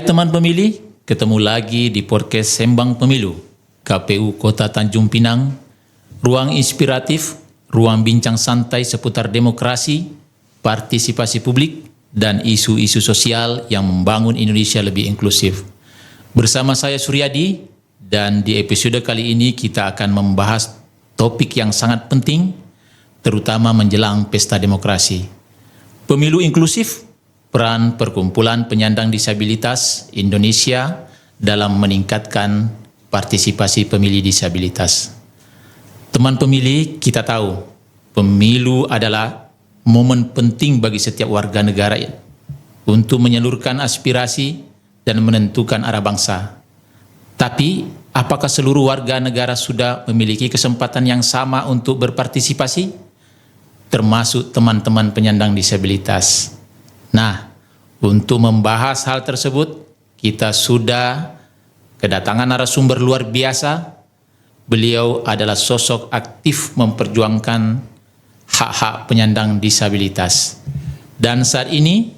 Hai teman pemilih, ketemu lagi di podcast Sembang Pemilu, KPU Kota Tanjung Pinang, ruang inspiratif, ruang bincang santai seputar demokrasi, partisipasi publik, dan isu-isu sosial yang membangun Indonesia lebih inklusif. Bersama saya Suryadi, dan di episode kali ini kita akan membahas topik yang sangat penting, terutama menjelang pesta demokrasi. Pemilu inklusif, peran perkumpulan penyandang disabilitas Indonesia dalam meningkatkan partisipasi pemilih disabilitas. Teman pemilih, kita tahu pemilu adalah momen penting bagi setiap warga negara untuk menyalurkan aspirasi dan menentukan arah bangsa. Tapi, apakah seluruh warga negara sudah memiliki kesempatan yang sama untuk berpartisipasi? Termasuk teman-teman penyandang disabilitas. Nah, untuk membahas hal tersebut, kita sudah kedatangan narasumber luar biasa. Beliau adalah sosok aktif memperjuangkan hak-hak penyandang disabilitas. Dan saat ini,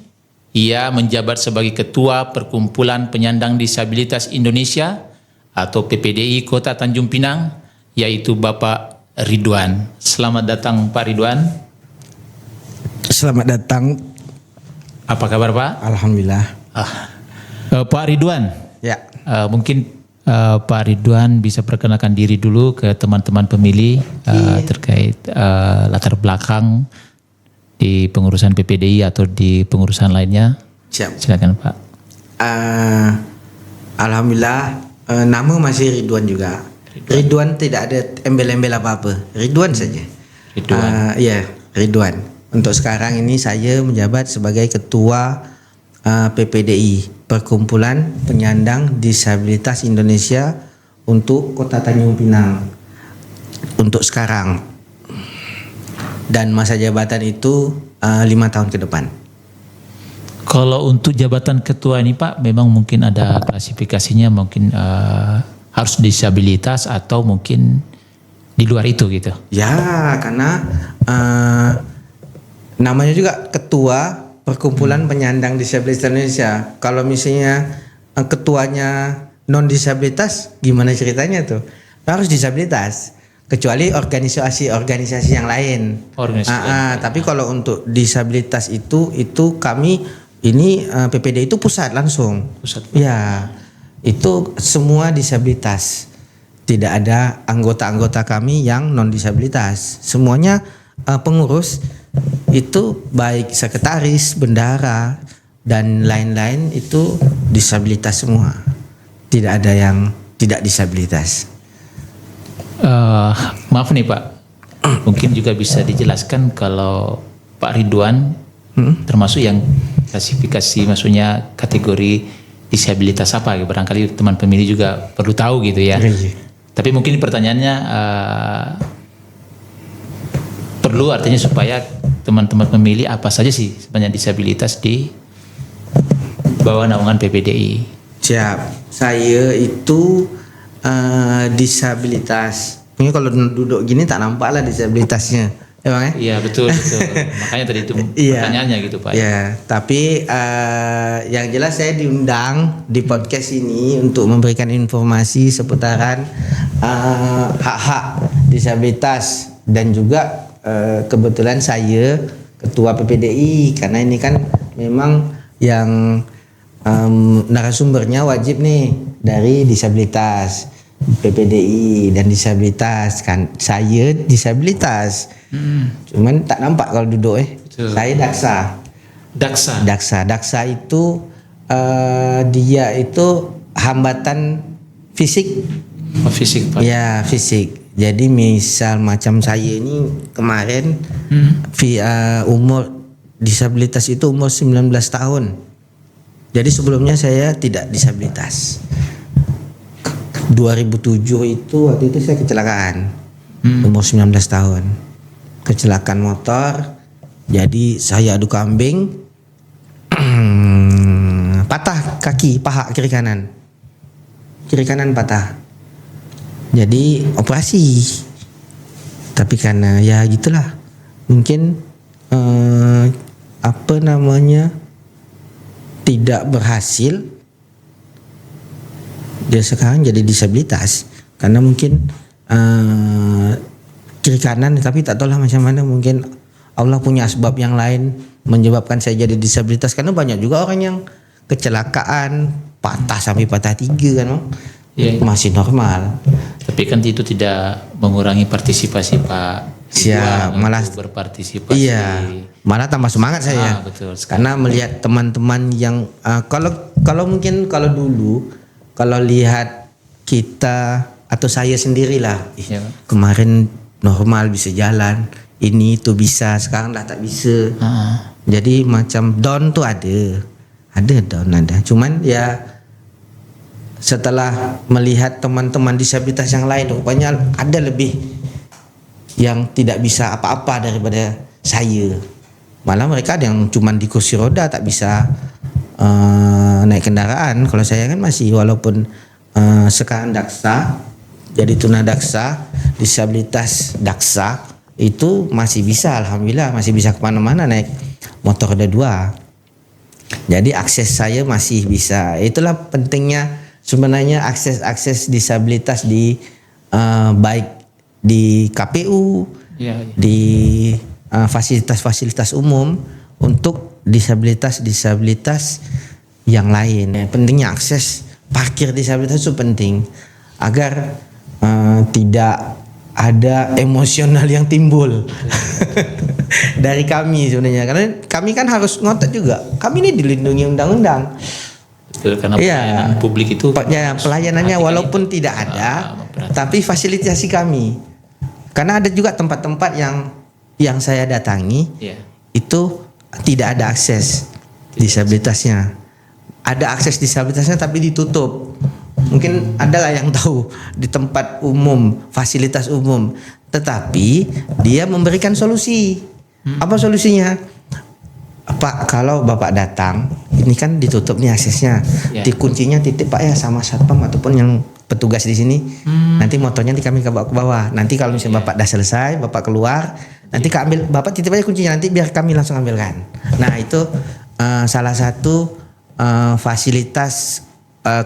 ia menjabat sebagai Ketua Perkumpulan Penyandang Disabilitas Indonesia atau PPDI Kota Tanjung Pinang, yaitu Bapak Ridwan. Selamat datang Pak Ridwan. Selamat datang. Apa kabar Pak? Alhamdulillah. Pak Ridwan, Ya. Mungkin Pak Ridwan bisa perkenalkan diri dulu ke teman-teman pemilih terkait latar belakang di pengurusan PPDI atau di pengurusan lainnya. Siap. Silakan Pak. Alhamdulillah, nama masih Ridwan juga. Ridwan tidak ada embel-embel apa-apa. Ridwan saja. Ridwan. Ya, Ridwan. Untuk sekarang ini saya menjabat sebagai Ketua PPDI, Perkumpulan Penyandang Disabilitas Indonesia untuk Kota Tanjung Pinang. Untuk sekarang. Dan masa jabatan itu 5 tahun ke depan. Kalau untuk jabatan ketua ini Pak, memang mungkin ada klasifikasinya, mungkin harus disabilitas atau mungkin di luar itu gitu. Ya, karena namanya juga Ketua Perkumpulan Penyandang Disabilitas Indonesia. Kalau misalnya ketuanya non disabilitas, gimana ceritanya tuh? Harus disabilitas. Kecuali organisasi yang lain. Tapi kalau untuk disabilitas itu kami ini PPD itu pusat langsung. Pusat. Ya, itu semua disabilitas. Tidak ada anggota-anggota kami yang non disabilitas. Semuanya pengurus itu baik sekretaris, bendahara dan lain-lain itu disabilitas semua. Tidak ada yang tidak disabilitas. Maaf nih Pak, mungkin juga bisa dijelaskan kalau Pak Ridwan termasuk yang klasifikasi, maksudnya kategori disabilitas apa? Barangkali teman pemilih juga perlu tahu gitu ya. Tapi mungkin pertanyaannya perlu artinya supaya teman-teman pemilih apa saja sih sebenarnya disabilitas di bawah naungan PPDI. Siap. Saya itu disabilitas. Ini kalau duduk gini tak nampak lah disabilitasnya. Emang Iya betul. Makanya tadi itu pertanyaannya gitu Pak. Iya, tapi yang jelas saya diundang di podcast ini untuk memberikan informasi seputaran hak-hak disabilitas dan juga kebetulan saya Ketua PPDI karena ini kan memang yang narasumbernya wajib nih dari disabilitas. PPDI dan disabilitas kan, saya disabilitas, cuman tak nampak kalau duduk Saya Daksa itu dia itu hambatan fisik. Fisik Pak. Ya fisik. Jadi misal macam saya ini kemarin umur disabilitas itu umur 19 tahun. Jadi sebelumnya saya tidak disabilitas. 2007 itu waktu itu saya kecelakaan umur 19 tahun, kecelakaan motor. Jadi saya adu kambing, patah kaki paha kiri kanan patah. Jadi operasi, tapi karena ya gitulah mungkin tidak berhasil dia sekarang jadi disabilitas karena mungkin kiri kanan, tapi tak tahu lah macam mana, mungkin Allah punya sebab yang lain menyebabkan saya jadi disabilitas, karena banyak juga orang yang kecelakaan patah sampai patah 3 kan Bang. Masih normal. Tapi kan itu tidak mengurangi partisipasi Pak. Siap, malah berpartisipasi. Iya, malah tambah semangat saya. Betul sekali. Karena melihat teman-teman yang kalau mungkin kalau dulu kalau lihat kita atau saya sendirilah, Iya. kemarin normal bisa jalan, ini itu bisa, sekarang dah tak bisa. Jadi macam down tuh ada down ada. Cuman ya setelah melihat teman-teman disabilitas yang lain, rupanya ada lebih yang tidak bisa apa-apa daripada saya. Malah mereka ada yang cuma di kursi roda, tak bisa naik kendaraan. Kalau saya kan masih, walaupun sekarang daksa, jadi tunadaksa, disabilitas daksa, itu masih bisa, alhamdulillah masih bisa kemana-mana naik motor roda 2. Jadi akses saya masih bisa. Itulah pentingnya sebenarnya akses disabilitas di baik di KPU, di fasilitas-fasilitas umum untuk disabilitas yang lain. Pentingnya akses parkir disabilitas itu penting agar tidak ada emosional yang timbul dari kami sebenarnya, karena kami kan harus ngotot juga. Kami ini dilindungi undang-undang. Betul, karena pelayanan publik itu pelayanannya walaupun tidak ada, tapi fasilitasi kami. Karena ada juga tempat-tempat yang saya datangi, itu tidak ada akses disabilitasnya. Ada akses disabilitasnya tapi ditutup. Mungkin adalah yang tahu di tempat umum, fasilitas umum. Tetapi dia memberikan solusi. Apa solusinya? Pak, kalau Bapak datang, ini kan ditutup nih aksesnya. Kuncinya titip Pak ya sama satpam ataupun yang petugas di sini. Nanti motornya nanti kami bawa ke bawah. Nanti kalau misalnya Bapak dah selesai, Bapak keluar, nanti ambil, Bapak titip aja kuncinya, nanti biar kami langsung ambilkan. Nah, itu salah satu fasilitas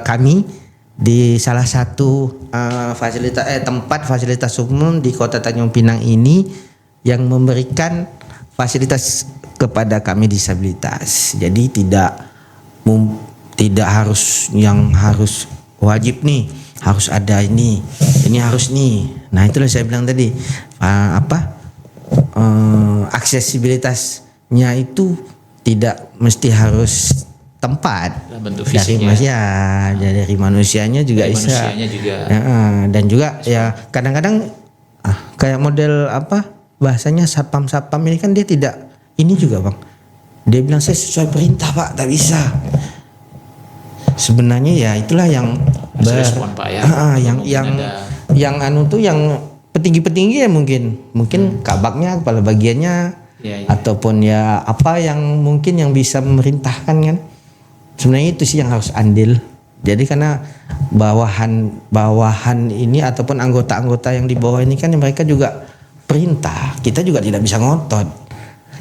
kami di salah satu tempat fasilitas umum di Kota Tanjung Pinang ini yang memberikan fasilitas kepada kami disabilitas. Jadi tidak harus yang harus wajib nih, harus ada ini harus nih. Nah, itulah saya bilang tadi, aksesibilitasnya itu tidak mesti harus tempat, bentuk dari dari manusianya juga dari bisa. Manusianya juga. Dan juga ya kadang-kadang kayak model bahasanya satpam ini kan dia tidak ini juga Bang. Dia bilang saya sesuai perintah Pak, tak bisa. Sebenarnya ya itulah yang respon Pak ya. Yang petinggi-petinggi ya mungkin kabaknya, kepala bagiannya, ataupun ya apa yang mungkin yang bisa memerintahkan kan. Sebenarnya itu sih yang harus andil. Jadi karena bawahan ini ataupun anggota-anggota yang di bawah ini kan mereka juga perintah, kita juga tidak bisa ngotot.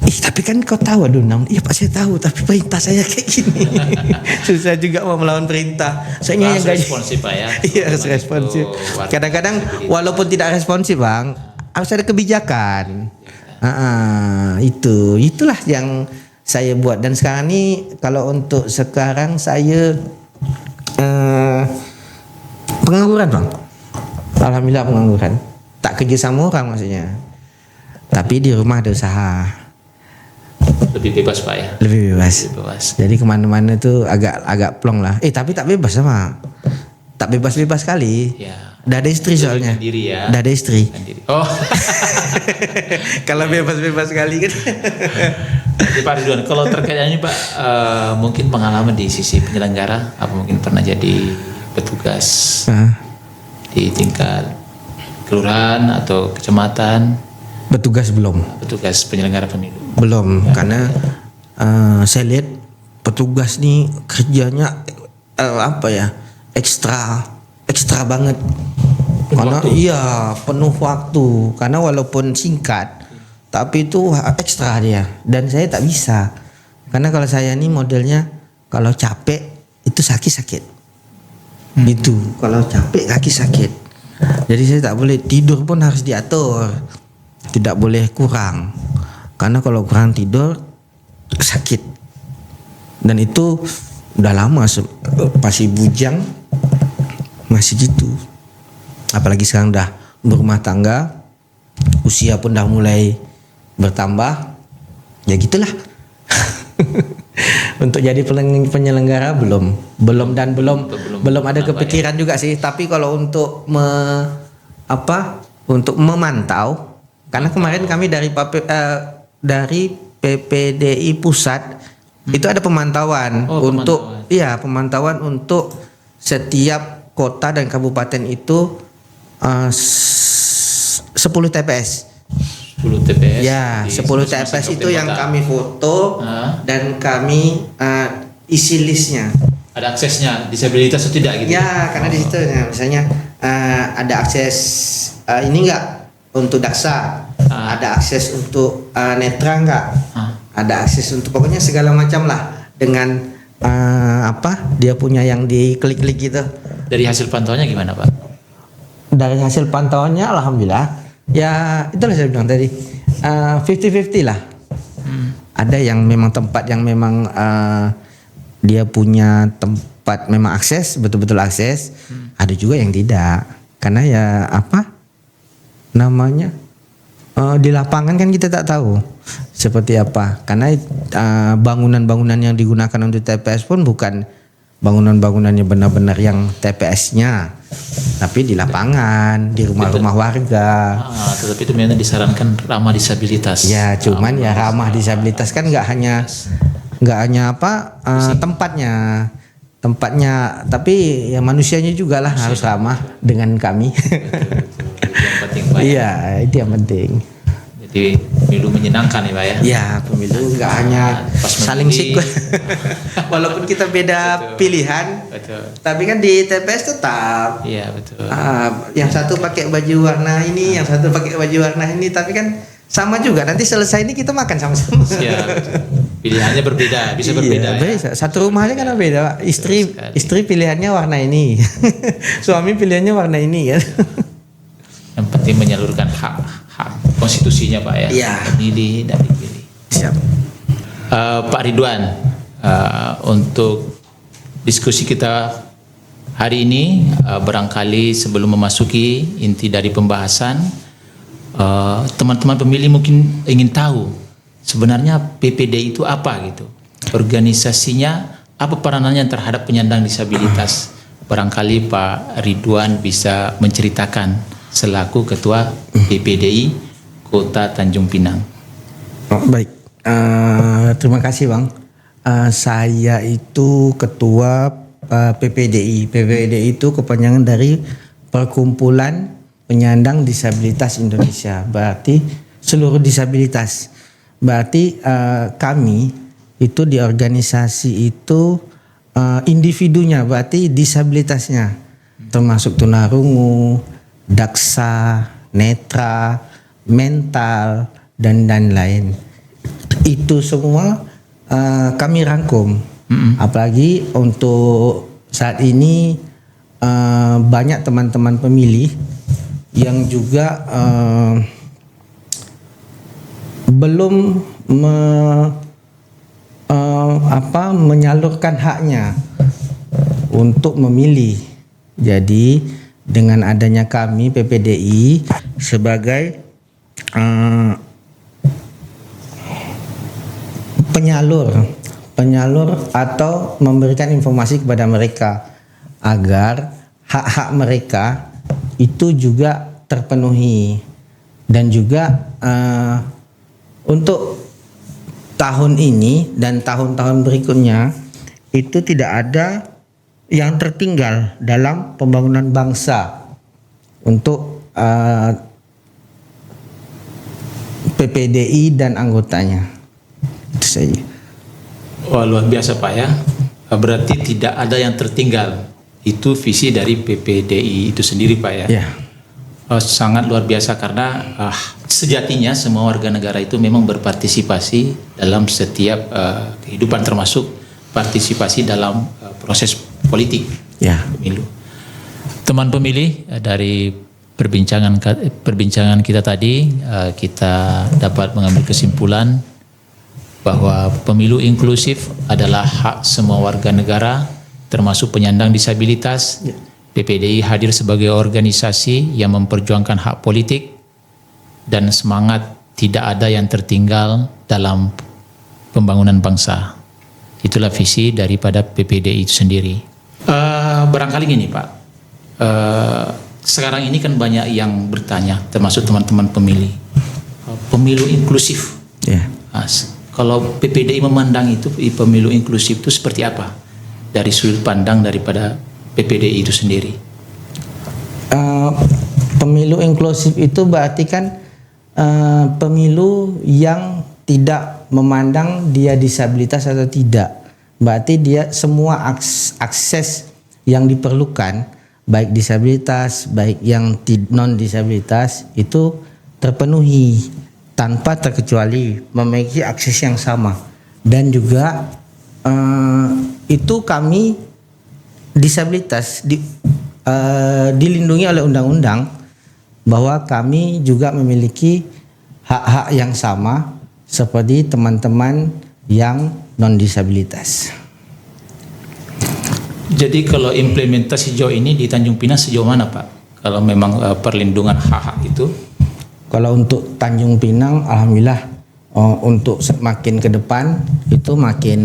Tapi kan kau tahu iya Pak saya tahu, tapi perintah saya kayak gini. Susah juga mau melawan perintah. Soalnya yang responsif Pak ya. Iya, harus responsif. Kadang-kadang walaupun tidak responsif Bang, harus ada kebijakan. Itulah yang saya buat. Dan sekarang ini kalau untuk sekarang saya pengangguran Bang. Alhamdulillah pengangguran. Tak kerja sama orang maksudnya. Tapi di rumah ada usaha. Lebih bebas Pak ya. Lebih bebas. Jadi kemana-mana tuh agak plong lah. Tapi tak bebas sama. Tak bebas sekali. Ya. Dah ada istri soalnya. Diri ya. Dah ada istri. Oh. Kalau bebas sekali kan. Jadi Pak Ridwan, kalau terkait ini Pak, mungkin pengalaman di sisi penyelenggara, apa mungkin pernah jadi petugas di tingkat kelurahan atau kecamatan? Petugas belum. Petugas penyelenggara pemilu. Belum, karena saya lihat petugas nih kerjanya ekstra banget. Karena penuh waktu. Karena walaupun singkat, tapi itu ekstra dia. Dan saya tak bisa. Karena kalau saya nih modelnya kalau capek itu sakit. Itu kalau capek kaki sakit. Jadi saya tak boleh tidur pun harus diatur. Tidak boleh kurang. Karena kalau kurang tidur sakit. Dan itu udah lama pasti bujang masih gitu. Apalagi sekarang udah berumah tangga, usia pun udah mulai bertambah. Ya gitulah. Untuk jadi penyelenggara belum ada kepikiran juga sih. Tapi kalau untuk untuk memantau, karena kemarin kami dari PPDI pusat itu ada pemantauan pemantauan untuk setiap kota dan kabupaten itu 10 TPS. 10 TPS. Ya, 10 TPS itu yang kami foto dan kami isi listnya. Ada aksesnya disabilitas atau tidak gitu? Ya, karena di situ misalnya ada akses ini enggak untuk daksa, ada akses untuk netra enggak, ada akses untuk pokoknya segala macam lah dengan dia punya yang diklik-klik gitu. Dari hasil pantauannya gimana Pak? Dari hasil pantauannya alhamdulillah ya itulah saya bilang tadi 50-50 lah. Ada yang memang tempat yang memang dia punya tempat memang akses betul-betul akses. Ada juga yang tidak karena ya di lapangan kan kita tak tahu seperti apa karena bangunan-bangunan yang digunakan untuk TPS pun bukan bangunan-bangunannya benar-benar yang TPS-nya, tapi di lapangan, di rumah-rumah warga. Tetapi itu memang disarankan ramah disabilitas. Ya, cuman ya ramah disabilitas kan nggak hanya tempatnya, tapi ya manusianya juga lah harus ramah dengan kami. Yang penting Pak. Iya, itu yang penting. Jadi pemilu menyenangkan ya Pak ya? Ya, pemilu nggak hanya saling sikut. Walaupun kita beda pilihan, betul. Tapi kan di TPS tetap. Iya betul. Yang satu pakai baju warna ini, yang satu pakai baju warna ini, tapi kan sama juga. Nanti selesai ini kita makan sama-sama. Iya. Pilihannya berbeda, bisa berbeda. Iya, satu rumahnya kan beda. Istri pilihannya warna ini, suami pilihannya warna ini kan. Yang penting menyalurkan hak konstitusinya Pak ya. Iya. Memilih dan dipilih. Siap. Pak Ridwan, untuk diskusi kita hari ini barangkali sebelum memasuki inti dari pembahasan, teman-teman pemilih mungkin ingin tahu sebenarnya PPDI itu apa gitu, organisasinya apa peranannya terhadap penyandang disabilitas. Barangkali Pak Ridwan bisa menceritakan selaku Ketua PPDI Kota Tanjung Pinang. Baik, terima kasih Bang. Saya itu Ketua PPDI. PPDI itu kepanjangan dari Perkumpulan Penyandang Disabilitas Indonesia. Berarti seluruh disabilitas. Berarti kami itu di organisasi itu individunya, berarti disabilitasnya, termasuk tunarungu, daksa, netra, mental, dan lain. Itu semua kami rangkum. Apalagi untuk saat ini banyak teman-teman pemilih yang juga belum menyalurkan haknya untuk memilih. Jadi dengan adanya kami PPDI sebagai penyalur atau memberikan informasi kepada mereka agar hak-hak mereka itu juga terpenuhi, dan juga untuk tahun ini dan tahun-tahun berikutnya itu tidak ada yang tertinggal dalam pembangunan bangsa untuk PPDI dan anggotanya. Itu saja. Wah, luar biasa Pak ya. Berarti tidak ada yang tertinggal. Itu visi dari PPDI itu sendiri Pak ya. Ya. Sangat luar biasa karena sejatinya semua warga negara itu memang berpartisipasi dalam setiap kehidupan, termasuk partisipasi dalam proses politik Ya. pemilu. Teman pemilih, dari perbincangan kita tadi, kita dapat mengambil kesimpulan bahwa pemilu inklusif adalah hak semua warga negara, termasuk penyandang disabilitas. PPDI hadir sebagai organisasi yang memperjuangkan hak politik dan semangat tidak ada yang tertinggal dalam pembangunan bangsa. Itulah visi daripada PPDI itu sendiri. Barangkali gini Pak, sekarang ini kan banyak yang bertanya, termasuk teman-teman pemilih, pemilu inklusif. Kalau PPDI memandang itu pemilu inklusif itu seperti apa dari sudut pandang daripada PPDI itu sendiri? Pemilu inklusif itu berarti kan pemilu yang tidak memandang dia disabilitas atau tidak. Berarti dia semua akses yang diperlukan, baik disabilitas, baik yang non disabilitas, itu terpenuhi tanpa terkecuali, memiliki akses yang sama. Dan juga itu kami disabilitas dilindungi oleh undang-undang bahwa kami juga memiliki hak-hak yang sama seperti teman-teman yang non disabilitas. Jadi kalau implementasi sejauh ini di Tanjung Pinang sejauh mana Pak? Kalau memang perlindungan hak-hak itu? Kalau untuk Tanjung Pinang, alhamdulillah untuk semakin ke depan itu makin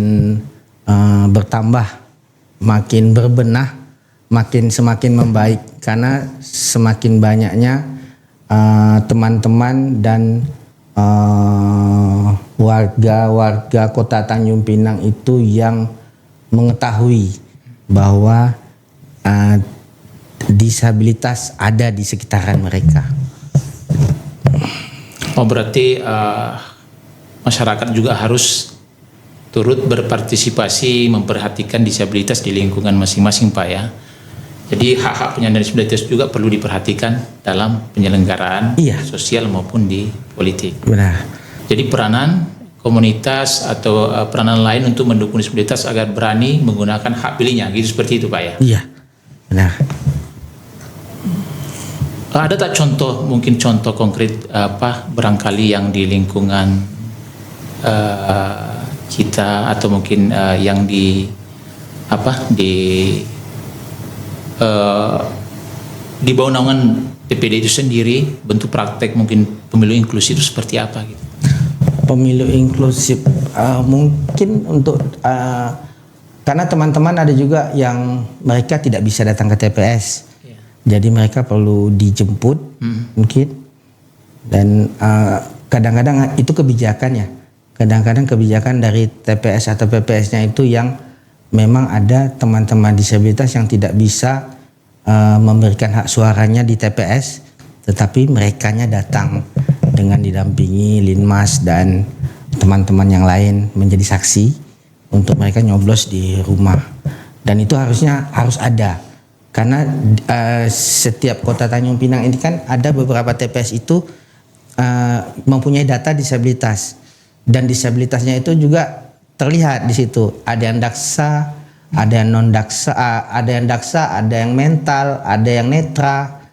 bertambah, makin berbenah, semakin membaik karena semakin banyaknya teman-teman dan warga Kota Tanjung Pinang itu yang mengetahui bahwa disabilitas ada di sekitaran mereka. Oh berarti masyarakat juga harus turut berpartisipasi memperhatikan disabilitas di lingkungan masing-masing Pak ya. Jadi hak-hak penyandang disabilitas juga perlu diperhatikan dalam penyelenggaraan sosial maupun di politik. Benar. Jadi peranan komunitas atau peranan lain untuk mendukung disabilitas agar berani menggunakan hak pilihnya, gitu seperti itu Pak ya? Iya, benar. Ada tak contoh, mungkin contoh konkret barangkali yang di lingkungan kita atau mungkin yang di bawah naungan PPD itu sendiri, bentuk praktek mungkin pemilu inklusif itu seperti apa gitu? Pemilu inklusif mungkin untuk karena teman-teman ada juga yang mereka tidak bisa datang ke TPS. Jadi mereka perlu dijemput mungkin, dan kadang-kadang itu kebijakannya. Kadang-kadang kebijakan dari TPS atau PPS-nya itu yang memang ada teman-teman disabilitas yang tidak bisa memberikan hak suaranya di TPS, tetapi merekanya datang dengan didampingi Linmas dan teman-teman yang lain menjadi saksi untuk mereka nyoblos di rumah. Dan itu harus ada. Karena setiap Kota Tanjung Pinang ini kan ada beberapa TPS itu mempunyai data disabilitas, dan disabilitasnya itu juga terlihat di situ. Ada yang daksa, ada yang non daksa, ada yang mental, ada yang netra,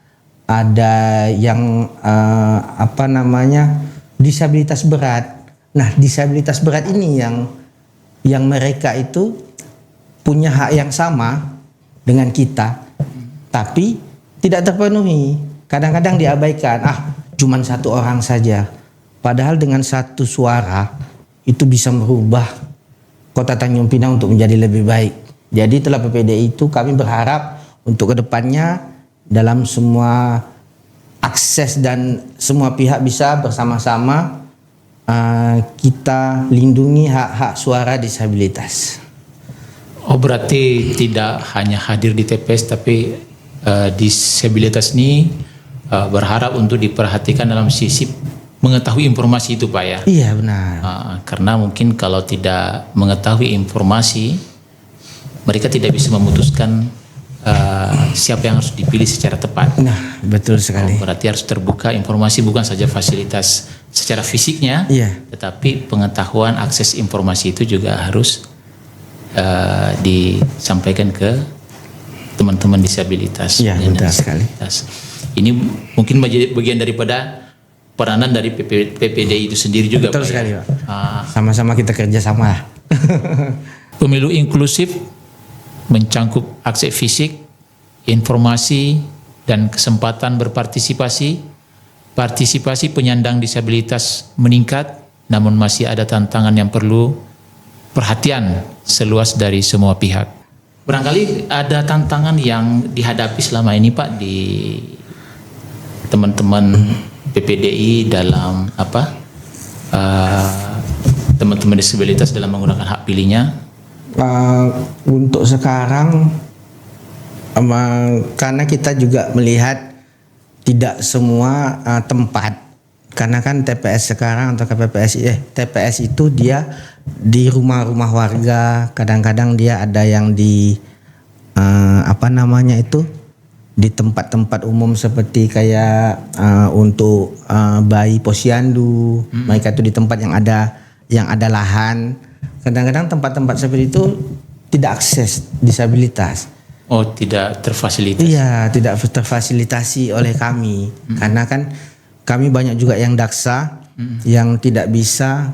ada yang disabilitas berat. Nah, disabilitas berat ini yang mereka itu punya hak yang sama dengan kita, tapi tidak terpenuhi. Kadang-kadang diabaikan, cuman satu orang saja. Padahal dengan satu suara itu bisa merubah Kota Tanjung Pinang untuk menjadi lebih baik. Jadi itulah PPDI itu kami berharap untuk kedepannya dalam semua akses dan semua pihak bisa bersama-sama kita lindungi hak-hak suara disabilitas. Oh berarti tidak hanya hadir di TPS tapi disabilitas ini berharap untuk diperhatikan dalam sisi mengetahui informasi itu Pak ya? Iya benar. Karena mungkin kalau tidak mengetahui informasi, mereka tidak bisa memutuskan siapa yang harus dipilih secara tepat. Nah betul sekali. Berarti harus terbuka informasi, bukan saja fasilitas secara fisiknya, tetapi pengetahuan akses informasi itu juga harus disampaikan ke teman-teman disabilitas. Iya, betul sekali. Ini mungkin menjadi bagian daripada peranan dari PPDI itu sendiri juga, Betul Pak. sekali, Pak. Sama-sama kita kerja sama. Pemilu inklusif mencangkup akses fisik, informasi, dan kesempatan berpartisipasi. Partisipasi penyandang disabilitas meningkat, namun masih ada tantangan yang perlu perhatian seluas dari semua pihak. Barangkali ada tantangan yang dihadapi selama ini, Pak, di teman-teman PPDI dalam teman-teman disabilitas dalam menggunakan hak pilihnya. Untuk sekarang karena kita juga melihat tidak semua tempat, karena kan TPS sekarang atau TPS itu dia di rumah-rumah warga, kadang-kadang dia ada yang di di tempat-tempat umum seperti kayak untuk bayi posyandu, mereka itu di tempat yang ada lahan. Kadang-kadang tempat-tempat seperti itu tidak akses disabilitas. Oh, tidak terfasilitasi. Iya, tidak terfasilitasi oleh kami. Karena kan kami banyak juga yang daksa, yang tidak bisa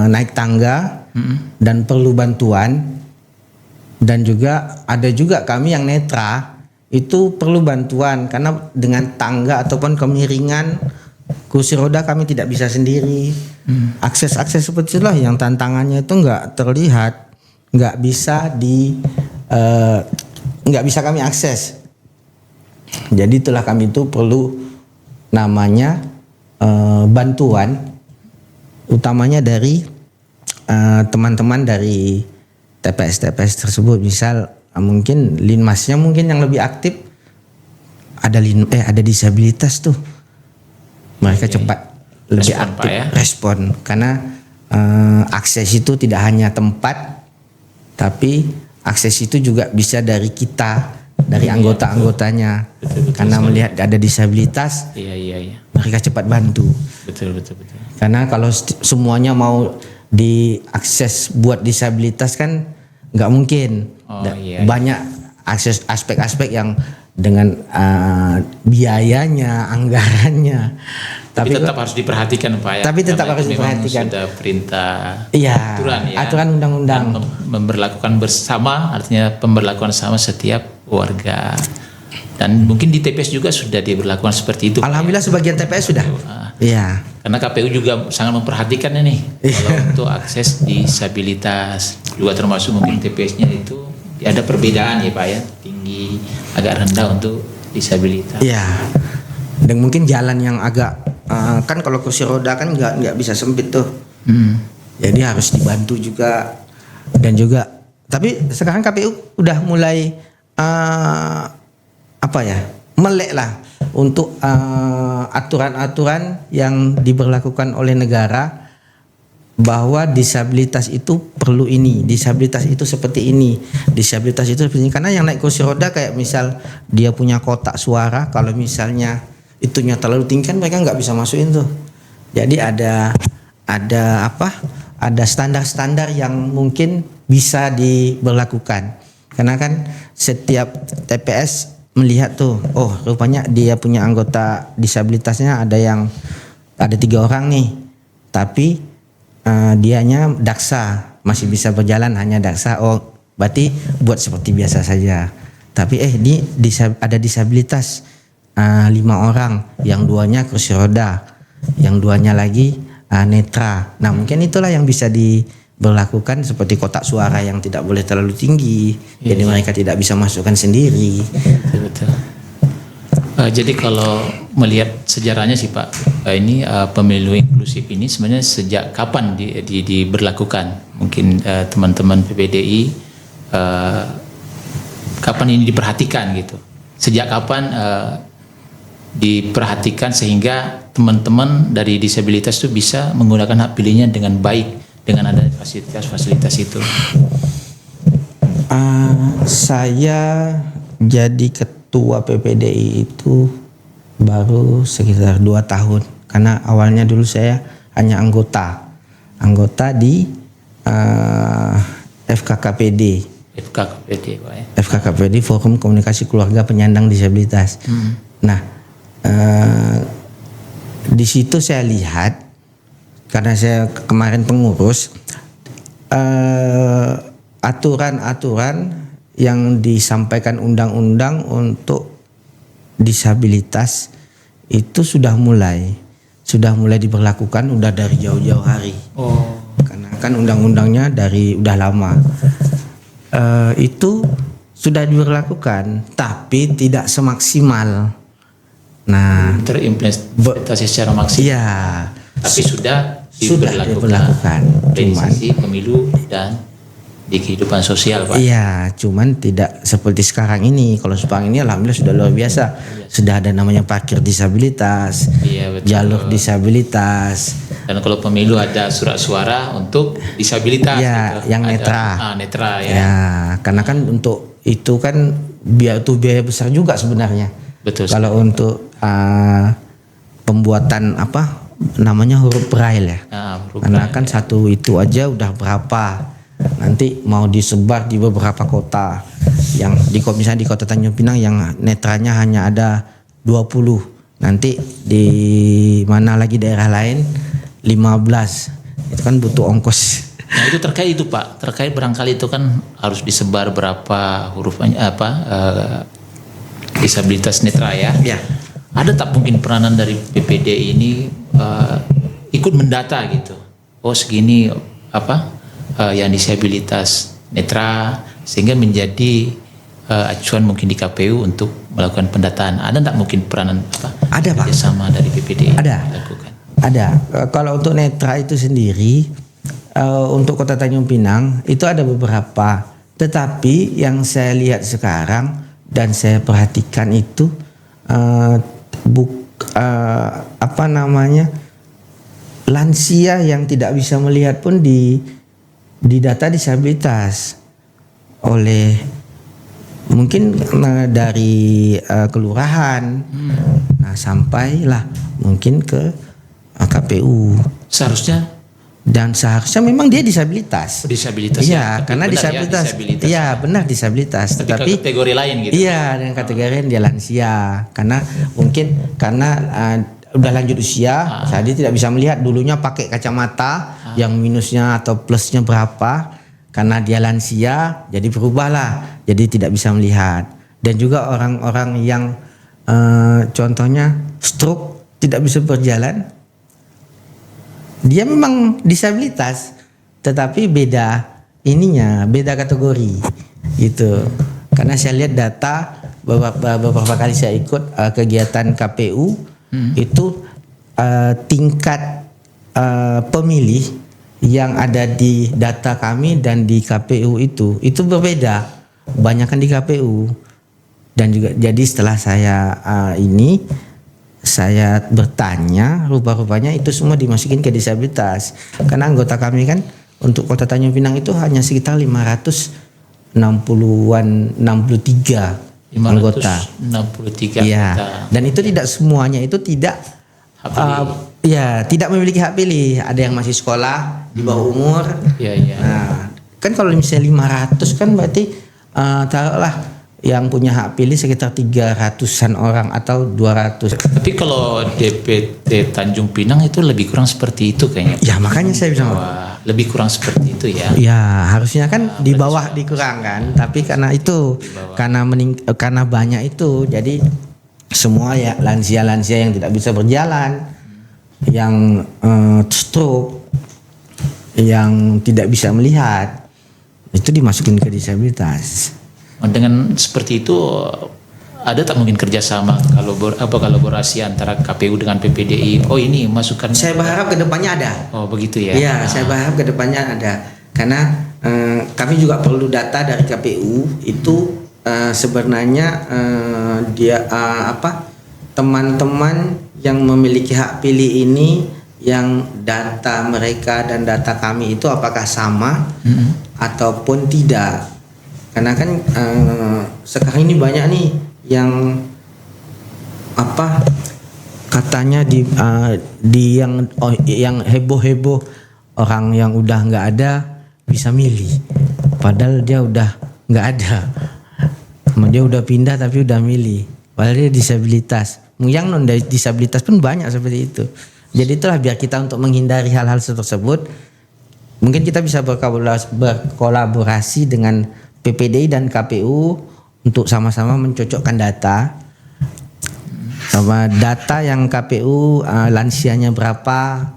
naik tangga dan perlu bantuan. Dan juga ada juga kami yang netra itu perlu bantuan karena dengan tangga ataupun kemiringan kursi roda kami tidak bisa sendiri. Akses-akses seperti itulah yang tantangannya itu nggak terlihat, nggak bisa kami akses. Jadi itulah kami itu perlu namanya bantuan, utamanya dari teman-teman dari TPS tersebut. Misal mungkin linmasnya mungkin yang lebih aktif ada disabilitas tuh, mereka cepat lebih respon, aktif Pak, ya? Respon karena akses itu tidak hanya tempat, tapi akses itu juga bisa dari kita, dari anggota-anggotanya. Betul, karena sekali. melihat ada disabilitas, Iya. mereka cepat bantu. Betul. Karena kalau semuanya mau diakses buat disabilitas kan nggak mungkin. Iya. Banyak akses aspek-aspek yang dengan biayanya, anggarannya. Tapi tetap harus diperhatikan, Pak, ya. Tapi tetap Karena harus memang diperhatikan. Sudah perintah Iya, aturan undang-undang. Dan memberlakukan bersama, artinya pemberlakuan sama setiap warga. Dan mungkin di TPS juga sudah diberlakukan seperti itu. Alhamdulillah sebagian TPS sudah. Iya. Karena KPU juga sangat memperhatikan ini kalau untuk akses disabilitas, juga termasuk mungkin TPS-nya itu ada perbedaan ya, Pak, ya, tinggi agak rendah untuk disabilitas. Iya. Dan mungkin jalan yang agak kan kalau kursi roda kan nggak bisa sempit tuh. Jadi harus dibantu juga. Dan juga tapi sekarang KPU udah mulai melek lah untuk aturan-aturan yang diberlakukan oleh negara, bahwa disabilitas itu perlu ini, disabilitas itu seperti ini, disabilitas itu seperti ini. Karena yang naik kursi roda kayak misal dia punya kotak suara, kalau misalnya itunya terlalu tinggi kan mereka nggak bisa masukin tuh. Jadi ada standar-standar yang mungkin bisa diberlakukan. Karena kan setiap TPS melihat tuh, oh rupanya dia punya anggota disabilitasnya ada 3 orang nih, tapi dianya daksa, masih bisa berjalan hanya daksa. Oh berarti buat seperti biasa saja. Tapi ini ada disabilitas 5 orang, yang 2-nya kursi roda, yang 2-nya lagi netra. Nah mungkin itulah yang bisa diberlakukan seperti kotak suara yang tidak boleh terlalu tinggi, jadi mereka tidak bisa masukkan sendiri. Betul. Jadi kalau melihat sejarahnya sih, Pak, ini pemilu inklusif ini sebenarnya sejak kapan diberlakukan? Mungkin teman-teman PPDI kapan ini diperhatikan gitu? Sejak kapan diperhatikan sehingga teman-teman dari disabilitas itu bisa menggunakan hak pilihnya dengan baik dengan ada fasilitas-fasilitas itu? Saya jadi ketua PPDI itu baru sekitar 2 tahun, karena awalnya dulu saya hanya anggota di FKKPD. FKKPD, Pak ya. FKKPD, Forum Komunikasi Keluarga Penyandang Disabilitas. Nah, di situ saya lihat, karena saya kemarin pengurus, aturan-aturan yang disampaikan undang-undang untuk disabilitas itu sudah mulai diberlakukan, udah dari jauh-jauh hari. Karena kan undang-undangnya dari udah lama. Itu sudah diberlakukan, tapi tidak semaksimal. Nah, terimplementasi secara maksimal. iya. Tapi sudah diberlakukan. dari Cuman, sisi pemilu dan di kehidupan sosial, Pak. iya, cuman tidak seperti sekarang ini. Kalau sekarang ini alhamdulillah sudah luar biasa. Sudah ada namanya parkir disabilitas, Iya, betul. jalur disabilitas. Dan kalau pemilu ada surat suara untuk disabilitas. Ya, gitu. yang Ada- netra. Netra ya. Ya, karena kan untuk itu kan biaya besar juga sebenarnya. Betul. Kalau untuk pembuatan apa namanya huruf braille ya. Nah, Karena kan satu itu aja udah berapa. Nanti mau disebar di beberapa kota. Yang misalnya di Kota Tanjung Pinang yang netranya hanya ada 20. Nanti di mana lagi daerah lain 15. Itu kan butuh ongkos. Nah itu terkait itu Pak, terkait barangkali itu kan harus disebar berapa hurufnya disabilitas netra ya. Ya. Ada tak mungkin peranan dari PPD ini ikut mendata gitu? Oh segini yang disabilitas netra sehingga menjadi acuan mungkin di KPU untuk melakukan pendataan. Ada tak mungkin peranan Ada, Pak. kerjasama dari PPD Ada. dilakukan? Ada. Kalau untuk netra itu sendiri, untuk Kota Tanjung Pinang itu ada beberapa. Tetapi yang saya lihat sekarang dan saya perhatikan itu lansia yang tidak bisa melihat pun di data disabilitas oleh mungkin dari kelurahan. Nah, sampailah mungkin ke KPU. Seharusnya Dan seharusnya memang dia disabilitas. disabilitas. Iya, Tapi karena benar ya, disabilitas. Iya, benar disabilitas. Tapi Tetapi kategori lain gitu. iya, dengan kategori dia lansia. Karena mungkin udah lanjut usia, jadi tidak bisa melihat. Dulunya pakai kacamata yang minusnya atau plusnya berapa. Karena dia lansia, jadi berubahlah. Jadi tidak bisa melihat. Dan juga orang-orang yang contohnya stroke, tidak bisa berjalan. Dia memang disabilitas, tetapi beda kategori gitu. Karena saya lihat data beberapa kali saya ikut kegiatan KPU itu tingkat pemilih yang ada di data kami dan di KPU itu berbeda, kebanyakan di KPU. Dan juga jadi setelah saya bertanya, rupa-rupanya itu semua dimasukin ke disabilitas. Karena anggota kami kan untuk Kota Tanjung Pinang itu hanya sekitar 563 anggota. 563 Iya. anggota. Dan itu tidak semuanya itu tidak Hak pilih. tidak memiliki hak pilih. Ada yang masih sekolah di bawah umur. Iya, iya. Nah, kan kalau misalnya 500 kan berarti taruhlah yang punya hak pilih sekitar 300-an orang atau 200. Tapi kalau DPT Tanjung Pinang itu lebih kurang seperti itu kayaknya. Ya makanya saya bisa Wah, lebih kurang seperti itu ya. ya harusnya kan di bawah dikurangkan, tapi karena itu karena banyak itu jadi semua ya lansia-lansia yang tidak bisa berjalan, yang stroke, yang tidak bisa melihat itu dimasukin ke disabilitas. Dengan seperti itu ada tak mungkin kerjasama kolaborasi antara KPU dengan PPDI? Oh ini masukan. Saya berharap kedepannya ada. Oh begitu ya. Ya, saya berharap kedepannya ada karena kami juga perlu data dari KPU itu sebenarnya teman-teman yang memiliki hak pilih ini yang data mereka dan data kami itu apakah sama ataupun tidak. Karena kan sekarang ini banyak nih yang katanya yang heboh-heboh orang yang udah nggak ada bisa milih, padahal dia udah nggak ada. Dia udah pindah tapi udah milih. Padahal dia disabilitas. Yang non disabilitas pun banyak seperti itu. Jadi itulah biar kita untuk menghindari hal-hal tersebut, mungkin kita bisa berkolaborasi dengan PPDI dan KPU untuk sama-sama mencocokkan data. Sama data yang KPU lansianya berapa,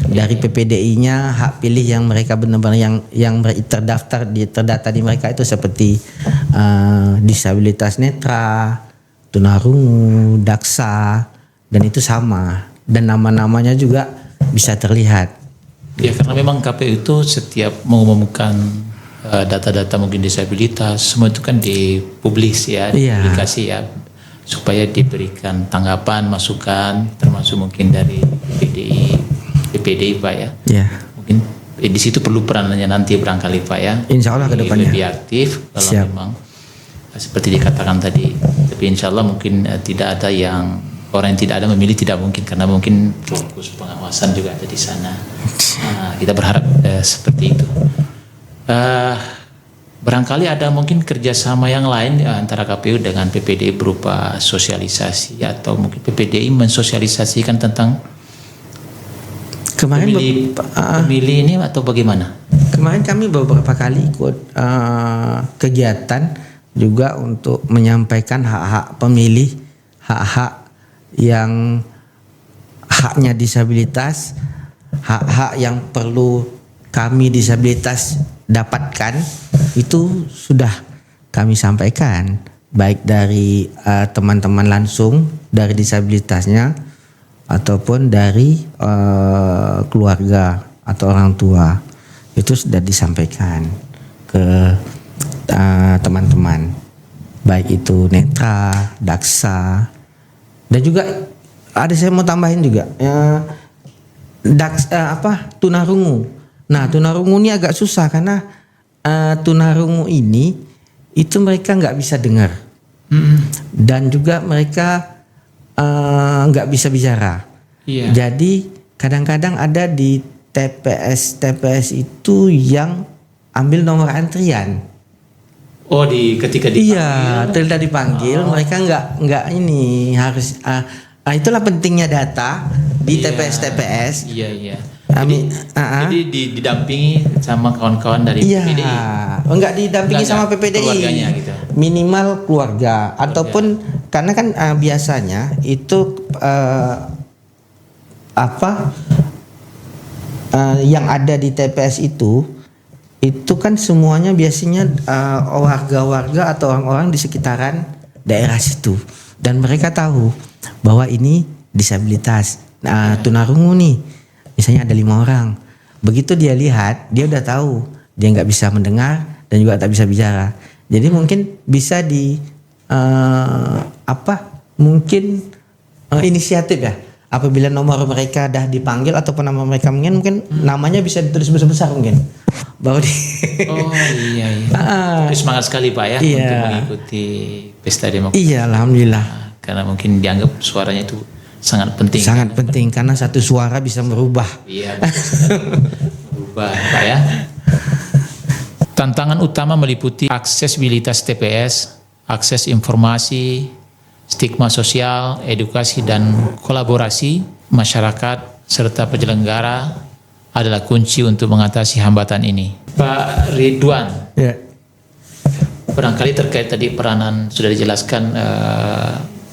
dari PPDI-nya hak pilih yang mereka benar-benar yang terdata di mereka itu seperti disabilitas netra, tunarungu, daksa, dan itu sama, dan nama-namanya juga bisa terlihat. Ya, karena memang KPU itu setiap mengumumkan data-data mungkin disabilitas semua itu kan dipublis ya, dipublikasi ya, supaya diberikan tanggapan, masukan, termasuk mungkin dari PPDI Pak ya. Iya. Mungkin di situ perlu peranannya nanti barangkali Pak ya. Insya Allah ke depannya. Lebih aktif kalau memang seperti dikatakan tadi. Tapi insya Allah mungkin tidak ada yang orang yang tidak ada memilih, tidak mungkin, karena mungkin fokus pengawasan juga ada di sana. Nah, kita berharap seperti itu. Barangkali ada mungkin kerjasama yang lain antara KPU dengan PPDI berupa sosialisasi, atau mungkin PPDI mensosialisasikan tentang kemarin pemilih ini atau bagaimana? Kemarin kami beberapa kali ikut kegiatan juga untuk menyampaikan hak-hak pemilih, hak-hak yang haknya disabilitas, hak-hak yang perlu kami disabilitas dapatkan, itu sudah kami sampaikan, baik dari teman-teman langsung dari disabilitasnya ataupun dari keluarga atau orang tua. Itu sudah disampaikan ke teman-teman, baik itu netra, daksa, dan juga ada, saya mau tambahin juga tunarungu. Nah, tunarungu ini agak susah karena tunarungu ini itu mereka nggak bisa dengar, dan juga mereka nggak bisa bicara. Iya. Jadi kadang-kadang ada di TPS itu yang ambil nomor antrian. Oh, ketika dipanggil. Iya, tidak dipanggil, mereka nggak ini harus. Itulah pentingnya data di TPS. Iya. Jadi didampingi sama kawan-kawan dari PPDI. Enggak didampingi sama PPDI. Keluarganya gitu. Minimal keluarga. Ataupun karena kan biasanya itu yang ada di TPS itu kan semuanya biasanya warga-warga atau orang-orang di sekitaran daerah situ, dan mereka tahu bahwa ini disabilitas. Tunarungu nih, misalnya ada 5 orang. Begitu dia lihat, dia udah tahu dia nggak bisa mendengar dan juga tak bisa bicara. Jadi mungkin bisa inisiatif ya. Apabila nomor mereka dah dipanggil ataupun nama mereka mungkin namanya bisa ditulis besar-besar mungkin. Baru Oh iya. Itu semangat sekali Pak ya untuk mengikuti pesta demokrasi. Iya, alhamdulillah. Karena mungkin dianggap suaranya itu sangat penting. Sangat penting karena satu suara bisa merubah. Iya. Berubah Pak ya. Tantangan utama meliputi aksesibilitas TPS, akses informasi, stigma sosial, edukasi dan kolaborasi masyarakat serta penyelenggara adalah kunci untuk mengatasi hambatan ini. Pak Ridwan, barangkali terkait tadi peranan sudah dijelaskan,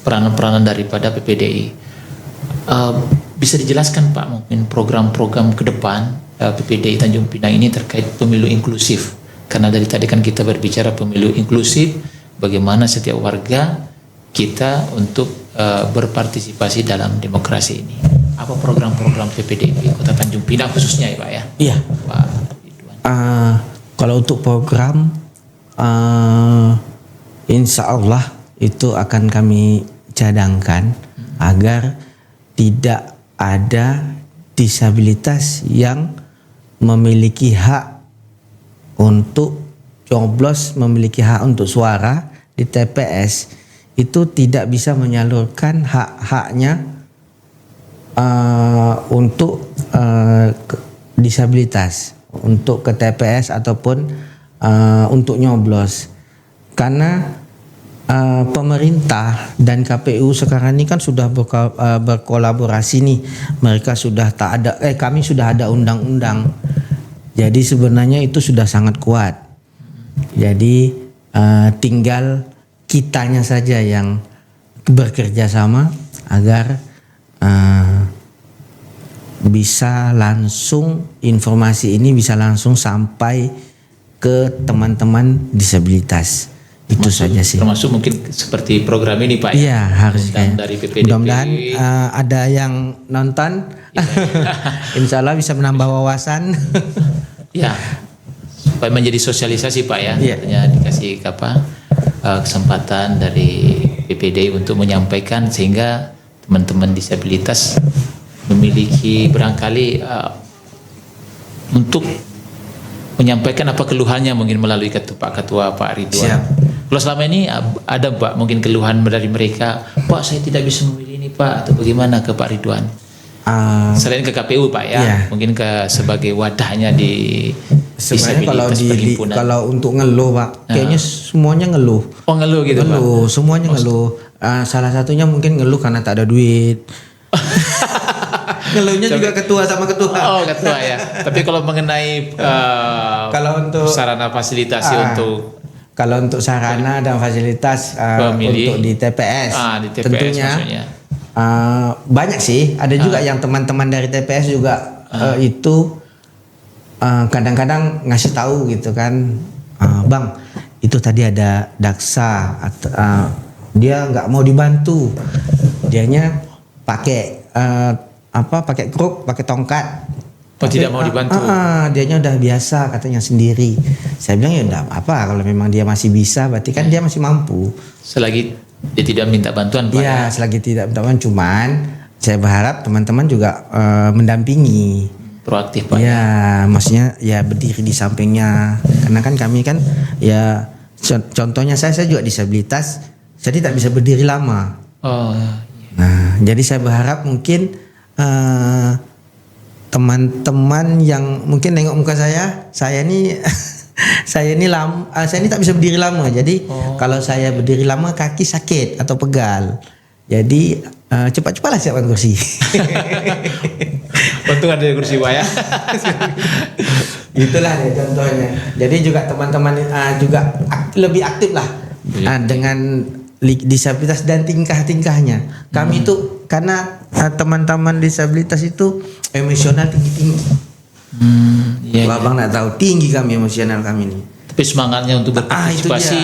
peranan-peranan daripada PPDI. Bisa dijelaskan Pak mungkin program-program ke depan PPDI Tanjung Pinang ini terkait pemilu inklusif? Karena dari tadi kan kita berbicara pemilu inklusif, bagaimana setiap warga kita untuk berpartisipasi dalam demokrasi ini. Apa program-program PPDI Kota Tanjung Pinang khususnya ya Pak ya? Iya. Pak Ridwan. Kalau untuk program, insya Allah itu akan kami cadangkan agar tidak ada disabilitas yang memiliki hak untuk coblos, memiliki hak untuk suara di TPS, itu tidak bisa menyalurkan hak-haknya untuk disabilitas untuk ke TPS ataupun untuk nyoblos. Karena pemerintah dan KPU sekarang ini kan sudah berkolaborasi nih. Mereka sudah kami sudah ada undang-undang. Jadi sebenarnya itu sudah sangat kuat. Jadi tinggal kitanya saja yang bekerja sama agar bisa langsung informasi ini bisa langsung sampai ke teman-teman disabilitas. Itu saja sih. Termasuk mungkin seperti program ini Pak. Iya, harus dari PPDP. Mudah-mudahan ada yang nonton. Insya Allah bisa menambah wawasan. Ya, supaya menjadi sosialisasi Pak ya. Iya. Artinya dikasih kesempatan dari PPD untuk menyampaikan sehingga teman-teman disabilitas memiliki barangkali untuk menyampaikan apa keluhannya mungkin melalui Pak Ketua Pak Ridwan. Siap. Kalau selama ini ada Pak mungkin keluhan dari mereka, Pak saya tidak bisa memilih ini Pak, atau bagaimana ke Pak Ridwan? Selain ke KPU Pak ya, iya. mungkin ke sebagai wadahnya di Sebenarnya disabilitas perhimpunan. kalau untuk ngeluh Pak, kayaknya semuanya ngeluh. Oh ngeluh gitu Pak? Ngeluh, semuanya ngeluh. Salah satunya mungkin ngeluh karena tak ada duit. Ngeluhnya juga ketua sama ketua. Oh ketua ya. Tapi kalau mengenai kalau untuk sarana fasilitasi untuk kalau untuk sarana dan fasilitas untuk di TPS, di TPS tentunya maksudnya. Banyak sih. Ada juga yang teman-teman dari TPS juga itu kadang-kadang ngasih tahu gitu kan, Bang, itu tadi ada daksa, dia nggak mau dibantu, dianya pakai pakai kruk, pakai tongkat. Oh, tidak mau dibantu. Dianya udah biasa katanya sendiri. Saya bilang ya udah apa kalau memang dia masih bisa, berarti kan dia masih mampu. Selagi dia tidak minta bantuan Pak. Iya, selagi tidak minta bantuan, cuman saya berharap teman-teman juga mendampingi. Proaktif Pak. Ya, maksudnya ya berdiri di sampingnya. Karena kan kami kan ya contohnya saya juga disabilitas, saya tidak bisa berdiri lama. Oh. Nah, jadi saya berharap mungkin teman-teman yang mungkin nengok muka saya ini saya ini tak bisa berdiri lama. Jadi kalau saya berdiri lama kaki sakit atau pegal. Jadi cepat-cepatlah siapkan kursi. Untung ada kursi Pak ya. Itulah ya contohnya. Jadi juga teman-teman juga lebih aktif lah dengan disabilitas dan tingkah-tingkahnya. Kami itu karena teman-teman disabilitas itu emosional tinggi-tinggi. Abang nggak tahu tinggi kami emosional kami ini. Tapi semangatnya untuk berpartisipasi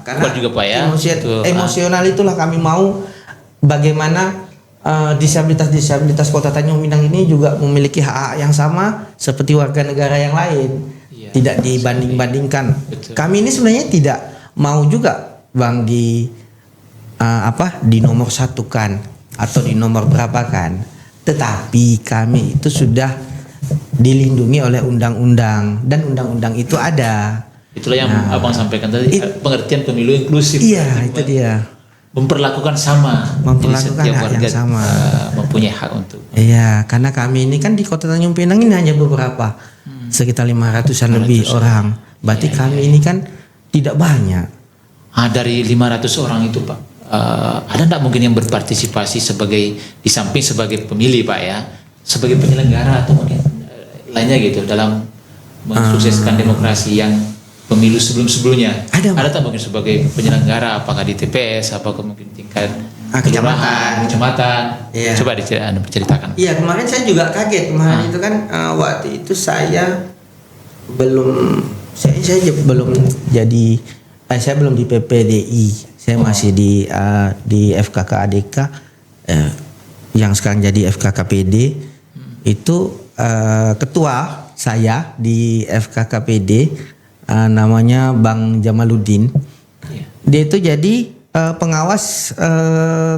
kuat juga Pak ya. Emosional itulah kami mau bagaimana disabilitas Kota Tanjung Pinang ini juga memiliki hak-hak yang sama seperti warga negara yang lain. Iya, tidak dibanding-bandingkan. Betul. Kami ini sebenarnya tidak mau juga Bang di nomor satukan atau di nomor berapakan. Tetapi kami itu sudah dilindungi oleh undang-undang dan undang-undang itu ada. Itulah yang Abang sampaikan tadi, pengertian pemilu inklusif. Iya, itu dia. Memperlakukan sama. Memperlakukan Jadi setiap hak warga yang sama. Mempunyai hak untuk. Iya, karena kami ini kan di Kota Tanjung Pinang ini hanya beberapa, sekitar 500-an lebih orang. Berarti kami ini kan tidak banyak. Dari 500 orang itu Pak, ada enggak mungkin yang berpartisipasi di samping sebagai pemilih Pak ya, sebagai penyelenggara atau mungkin lainnya gitu dalam mensukseskan demokrasi yang pemilu sebelum-sebelumnya? Ada tak mungkin sebagai penyelenggara, apakah di TPS, apakah mungkin tingkat kecamatan? Iya. Coba diceritakan. Iya, kemarin saya juga kaget. Kemarin itu kan waktu itu saya belum jadi saya belum di PPDI. Saya masih di FKK ADK yang sekarang jadi FKKPD. Itu ketua saya di FKKPD namanya Bang Jamaluddin. Dia itu jadi pengawas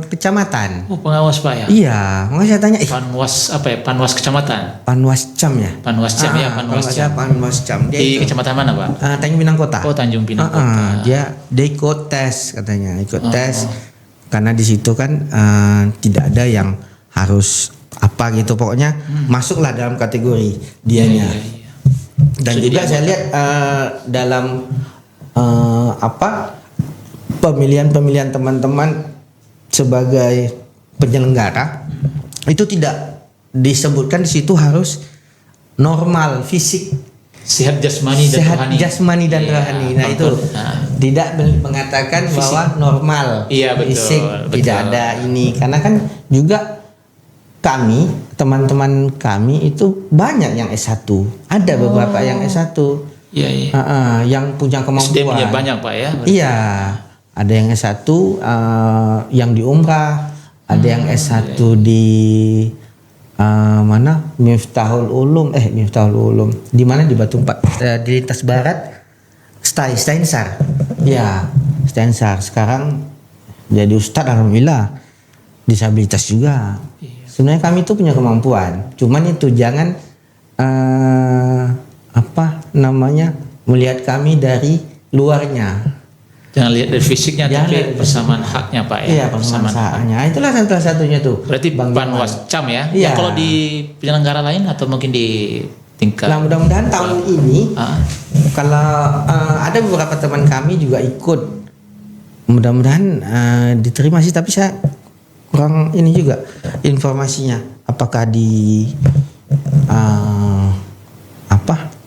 kecamatan. Oh, pengawas Pak ya? Iya, makanya saya tanya. Panwas apa ya? Panwas kecamatan. Panwascam ya? Panwascam ya, Panwascam. Panwascam. Dia Di itu, kecamatan mana Pak? Tanjung Pinang Kota. Oh, Tanjung Pinang Kota. Dia ikut tes katanya, tes karena di situ kan tidak ada yang harus apa gitu, pokoknya masuklah dalam kategori dianya. Iya. Dan Sudah juga jadi saya lihat dalam pemilihan teman-teman sebagai penyelenggara itu tidak disebutkan di situ harus normal fisik, sehat jasmani dan sehat rohani. jasmani dan Iya, rohani. Nah itu nah. tidak mengatakan bahwa normal Iya, betul, fisik, betul. tidak ada ini, karena kan juga kami teman-teman kami itu banyak yang S1, ada beberapa yang S1 Iya, iya. yang punya SDM-nya kemampuan. banyak Pak ya. Iya, ada yang S1 yang di Umrah, ada yang S1 di mana? Miftahul Ulum, di mana di Batu Empat, di lintas barat, Steinsar. Ya, Steinsar. Sekarang jadi ustadz, alhamdulillah. Disabilitas juga. Sebenarnya kami itu punya kemampuan, cuman itu jangan melihat kami dari luarnya. Jangan lihat dari fisiknya, Jangan tapi lihat dari persamaan haknya Pak ya. Iya, persamaan haknya. Itulah salah satunya tuh. Berarti Bang Jamal. Panwascam ya. Iya. Ya, kalau di penyelenggara lain atau mungkin di tingkat. Nah, mudah-mudahan tahun ini Ah. kalau ada beberapa teman kami juga ikut, mudah-mudahan diterima sih, tapi saya kurang ini juga informasinya. Apakah di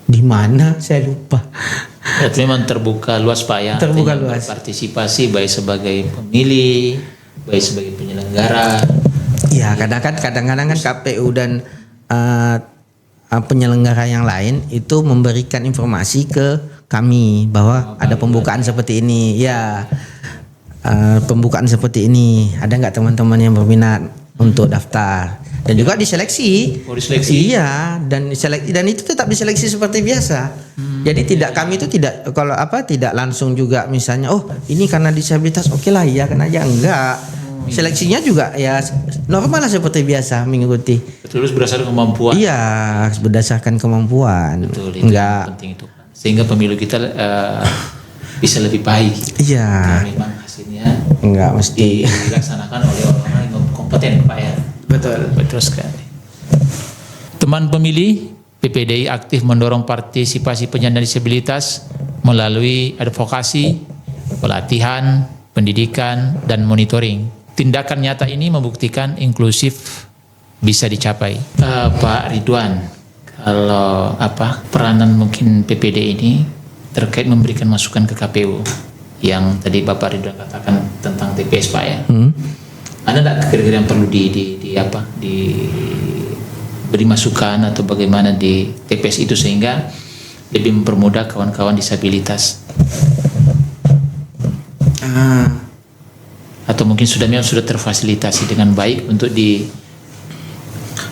di mana? Saya lupa. Berarti memang terbuka luas Pak ya. Terbuka Artinya luas. Berpartisipasi baik sebagai pemilih, baik sebagai penyelenggara. Iya, kadang-kadang kan KPU dan penyelenggara yang lain itu memberikan informasi ke kami bahwa ada pembukaan seperti ini. Ya, pembukaan seperti ini. Ada nggak teman-teman yang berminat untuk daftar? Dan juga diseleksi. Oh, diseleksi. Iya, dan itu tetap diseleksi seperti biasa. Jadi kami itu tidak langsung juga misalnya, oh ini karena disabilitas, oke lah iya kan aja, enggak. Seleksinya juga ya normal lah seperti biasa mengikuti. Terus berdasarkan kemampuan. Iya, berdasarkan kemampuan. Betul, itu Enggak. yang penting itu Pak. Sehingga pemilu kita bisa lebih baik. Iya, Karena memang hasilnya enggak mesti. dilaksanakan oleh orang-orang yang kompeten Pak ya. Betul sekali. Teman pemilih, PPDI aktif mendorong partisipasi penyandang disabilitas melalui advokasi, pelatihan, pendidikan, dan monitoring. Tindakan nyata ini membuktikan inklusif bisa dicapai. Pak Ridwan, kalau peranan mungkin PPD ini terkait memberikan masukan ke KPU yang tadi Bapak Ridwan katakan tentang TPS Pak ya. Ada nggak kira-kira yang perlu diberi masukan atau bagaimana di TPS itu sehingga lebih mempermudah kawan-kawan disabilitas? Atau mungkin sudah terfasilitasi dengan baik untuk di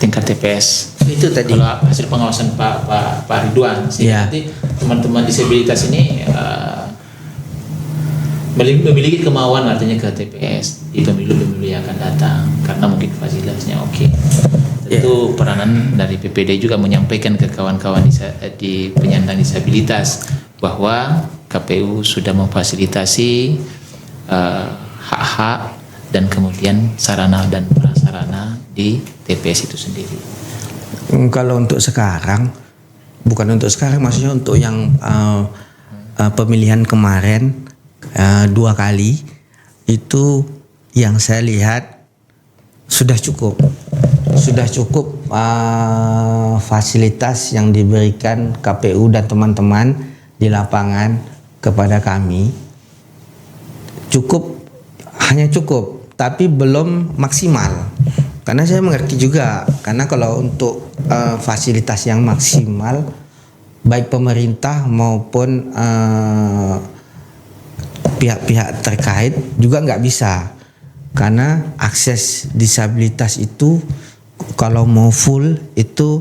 tingkat TPS. Itu tadi. Kalau hasil pengawasan Pak Ridwan, sehingga nanti teman-teman disabilitas ini memiliki kemauan artinya ke TPS di pemilu-pemilu yang akan datang karena mungkin fasilitasnya oke. Tentu peranan dari PPD juga menyampaikan ke kawan-kawan di penyandang disabilitas bahwa KPU sudah memfasilitasi hak-hak dan kemudian sarana dan prasarana di TPS itu sendiri. Kalau untuk sekarang, bukan untuk sekarang, maksudnya untuk yang pemilihan kemarin 2 kali itu yang saya lihat sudah cukup fasilitas yang diberikan KPU dan teman-teman di lapangan kepada kami hanya cukup tapi belum maksimal, karena saya mengerti juga, karena kalau untuk fasilitas yang maksimal baik pemerintah maupun pihak-pihak terkait juga nggak bisa, karena akses disabilitas itu kalau mau full itu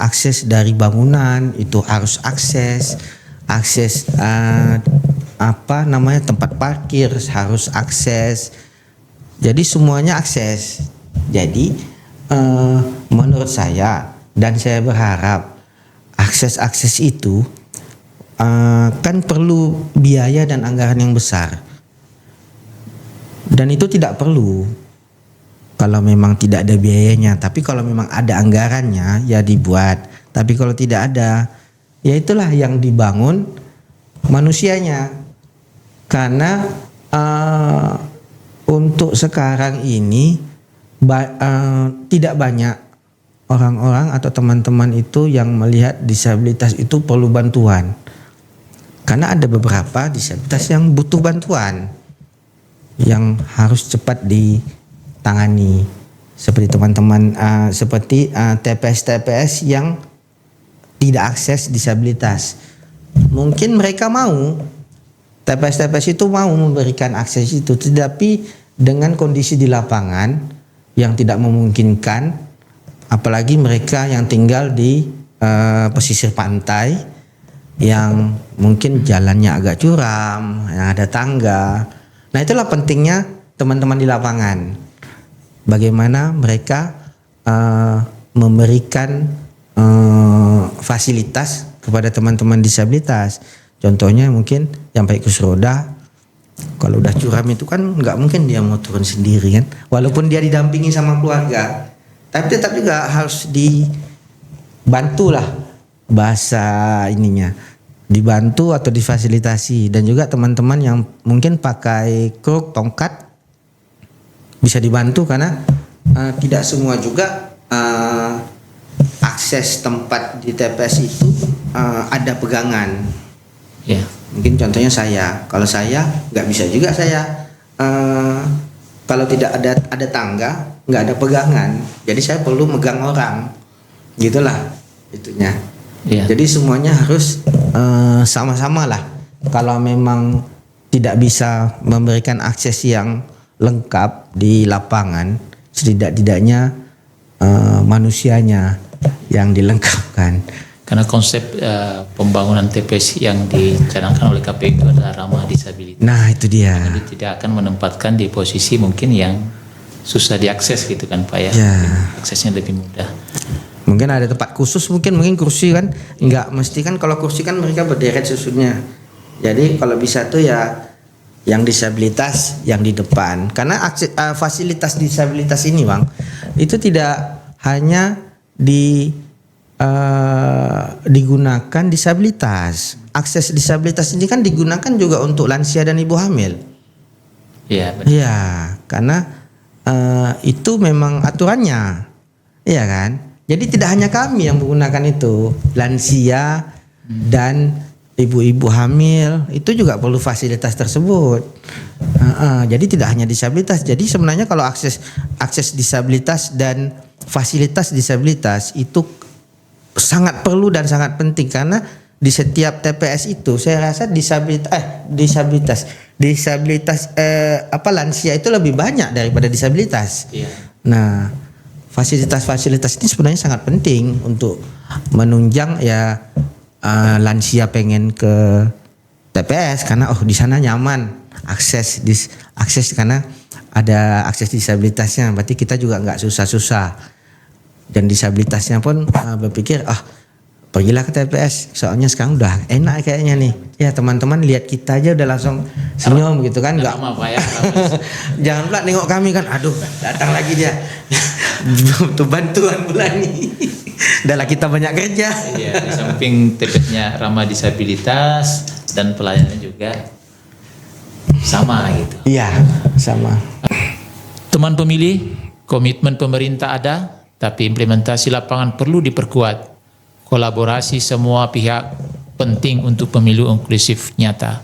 akses dari bangunan itu harus akses tempat parkir harus akses, jadi semuanya akses. Jadi menurut saya dan saya berharap akses itu kan perlu biaya dan anggaran yang besar, dan itu tidak perlu kalau memang tidak ada biayanya. Tapi kalau memang ada anggarannya ya dibuat. Tapi kalau tidak ada, ya itulah yang dibangun manusianya. Karena untuk sekarang ini tidak banyak orang-orang atau teman-teman itu yang melihat disabilitas itu perlu bantuan. Karena ada beberapa disabilitas yang butuh bantuan yang harus cepat ditangani, seperti teman-teman seperti TPS-TPS yang tidak akses disabilitas. Mungkin mereka mau, TPS-TPS itu mau memberikan akses itu, tetapi dengan kondisi di lapangan yang tidak memungkinkan, apalagi mereka yang tinggal di pesisir pantai yang mungkin jalannya agak curam, yang ada tangga. Nah, itulah pentingnya teman-teman di lapangan. Bagaimana mereka memberikan fasilitas kepada teman-teman disabilitas. Contohnya mungkin yang pakai kursi roda, kalau udah curam itu kan nggak mungkin dia mau turun sendiri kan. Walaupun dia didampingi sama keluarga, tapi tetap juga harus dibantulah bahasa ininya. Dibantu atau difasilitasi. Dan juga teman-teman yang mungkin pakai kruk, tongkat bisa dibantu karena tidak semua juga akses tempat di TPS itu ada pegangan. Ya. Mungkin contohnya kalau saya nggak bisa juga saya kalau tidak ada tangga, nggak ada pegangan, jadi saya perlu megang orang, gitulah itunya. Ya. Jadi semuanya harus sama-sama lah. Kalau memang tidak bisa memberikan akses yang lengkap di lapangan, setidak-tidaknya manusianya yang dilengkapkan. Karena konsep pembangunan TPS yang dicanangkan oleh KPU itu adalah ramah disabilitas. Nah, itu dia. Jadi tidak akan menempatkan di posisi mungkin yang susah diakses gitu kan Pak ya. Aksesnya lebih mudah. Mungkin ada tempat khusus, mungkin kursi kan, nggak mesti kan. Kalau kursi kan mereka berderet susunnya. Jadi kalau bisa tuh ya yang disabilitas yang di depan. Karena fasilitas disabilitas ini Bang, itu tidak hanya digunakan disabilitas. Akses disabilitas ini kan digunakan juga untuk lansia dan ibu hamil. Iya benar. Iya, karena itu memang aturannya. Iya kan? Jadi tidak hanya kami yang menggunakan itu, lansia dan ibu-ibu hamil itu juga perlu fasilitas tersebut. Jadi tidak hanya disabilitas. Jadi sebenarnya kalau akses disabilitas dan fasilitas disabilitas itu sangat perlu dan sangat penting, karena di setiap TPS itu saya rasa disabilitas lansia itu lebih banyak daripada disabilitas. Iya. Nah, fasilitas-fasilitas ini sebenarnya sangat penting untuk menunjang ya lansia pengen ke TPS karena di sana nyaman, akses karena ada akses disabilitasnya, berarti kita juga nggak susah-susah. Dan disabilitasnya pun berpikir pergilah ke TPS, soalnya sekarang udah enak kayaknya nih. Ya teman-teman lihat kita aja udah langsung senyum gitu kan, nggak jangan pula nengok kami kan, aduh datang lagi dia butuh bantuan bulan nih. Udahlah kita banyak kerja. Iya, di samping TPS-nya ramah disabilitas dan pelayanannya juga sama gitu. Iya, sama. Teman pemilih, komitmen pemerintah ada, tapi implementasi lapangan perlu diperkuat. Kolaborasi semua pihak penting untuk pemilu inklusif nyata.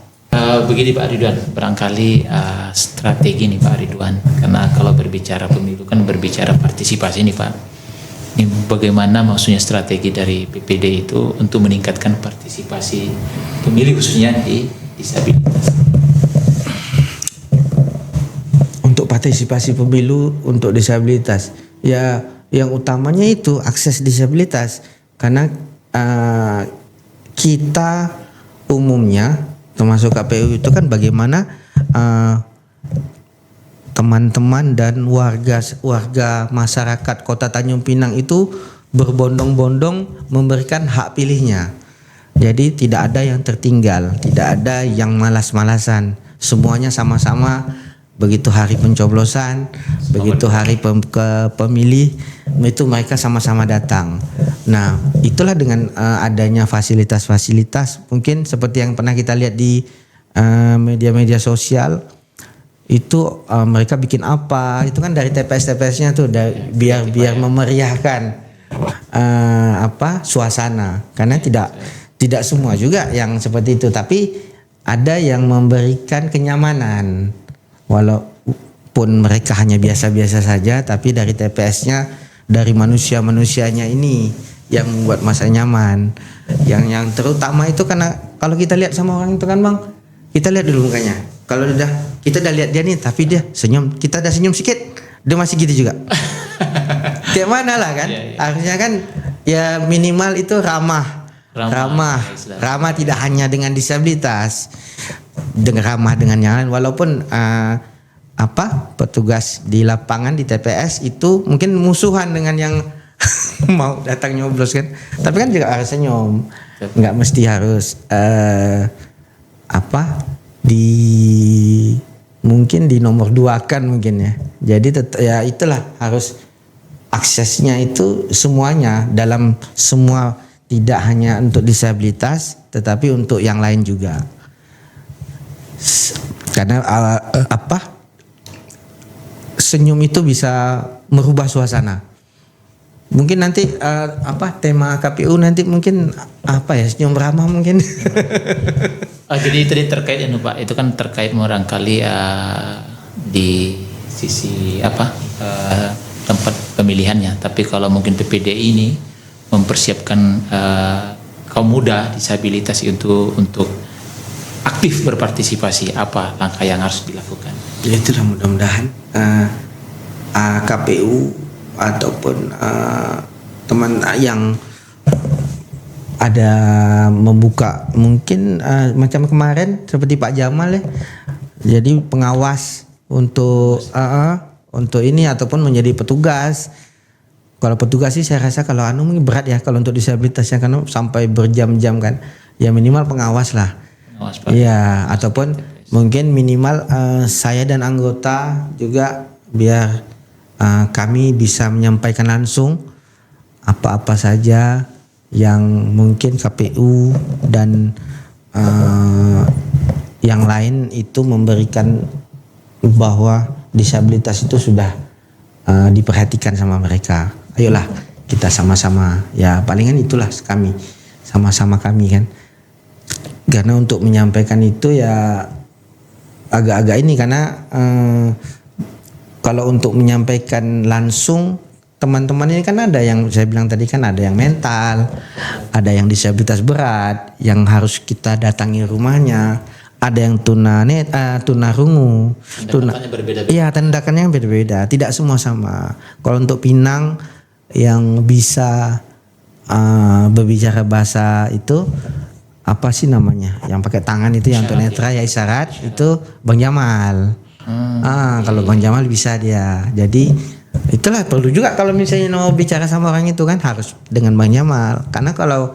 Begini Pak Ridwan, barangkali strategi nih Pak Ridwan, karena kalau berbicara pemilu kan berbicara partisipasi nih Pak. Ini bagaimana maksudnya strategi dari PPD itu untuk meningkatkan partisipasi pemilih khususnya di disabilitas? Untuk partisipasi pemilu untuk disabilitas, ya yang utamanya itu akses disabilitas. Karena kita umumnya termasuk KPU itu kan bagaimana teman-teman dan warga masyarakat Kota Tanjung Pinang itu berbondong-bondong memberikan hak pilihnya. Jadi tidak ada yang tertinggal, tidak ada yang malas-malasan. Semuanya sama-sama begitu hari pencoblosan, begitu hari pemilih, itu mereka sama-sama datang. Nah, itulah dengan adanya fasilitas-fasilitas mungkin seperti yang pernah kita lihat di media-media sosial itu, mereka bikin apa itu kan dari TPS-TPS-nya tuh biar memeriahkan suasana, karena tidak semua juga yang seperti itu, tapi ada yang memberikan kenyamanan. Walaupun mereka hanya biasa-biasa saja, tapi dari TPS-nya, dari manusia-manusianya ini yang membuat masa nyaman. Yang terutama itu karena kalau kita lihat sama orang itu kan Bang, kita lihat dulu mukanya. Kalau kita udah lihat dia nih, tapi dia senyum, kita udah senyum sedikit, dia masih gitu juga. Kayak mana lah kan? Harusnya kan ya minimal itu ramah, tidak hanya dengan disabilitas, ramah dengan yang lain. Walaupun petugas di lapangan di TPS itu mungkin musuhan dengan yang mau datang nyoblos kan, tapi kan juga harus senyum, nggak mesti harus mungkin di nomor 2 kan mungkin ya. Jadi ya itulah, harus aksesnya itu semuanya, dalam semua, tidak hanya untuk disabilitas tetapi untuk yang lain juga. Karena senyum itu bisa merubah suasana. Mungkin nanti tema KPU nanti mungkin senyum ramah mungkin. Jadi tadi terkait Pak, itu kan terkait barangkali di sisi tempat pemilihannya. Tapi kalau mungkin PPDI ini mempersiapkan kaum muda disabilitas untuk aktif berpartisipasi, apa langkah yang harus dilakukan? Ya itulah, mudah-mudahan KPU ataupun teman yang ada membuka mungkin macam kemarin seperti Pak Jamal ya, jadi pengawas untuk ini ataupun menjadi petugas. Kalau petugas sih saya rasa kalau mungkin berat ya kalau untuk disabilitas ya, karena sampai berjam-jam kan, ya minimal pengawas lah. Ya, ataupun mungkin minimal saya dan anggota juga, biar kami bisa menyampaikan langsung apa-apa saja yang mungkin KPU dan yang lain itu memberikan bahwa disabilitas itu sudah diperhatikan sama mereka. Ayolah kita sama-sama, ya palingan itulah kami kan. Karena untuk menyampaikan itu ya agak-agak ini, karena kalau untuk menyampaikan langsung, teman-teman ini kan ada yang saya bilang tadi kan, ada yang mental, ada yang disabilitas berat yang harus kita datangi rumahnya, ada yang tunarungu, tindakannya berbeda, tidak semua sama. Kalau untuk Pinang yang bisa berbicara bahasa itu apa sih namanya, yang pakai tangan itu, yang tunanetra ya, isyarat, itu Bang Jamal. Kalau Bang Jamal bisa dia. Jadi itulah perlu juga kalau misalnya mau bicara sama orang itu kan harus dengan Bang Jamal. Karena kalau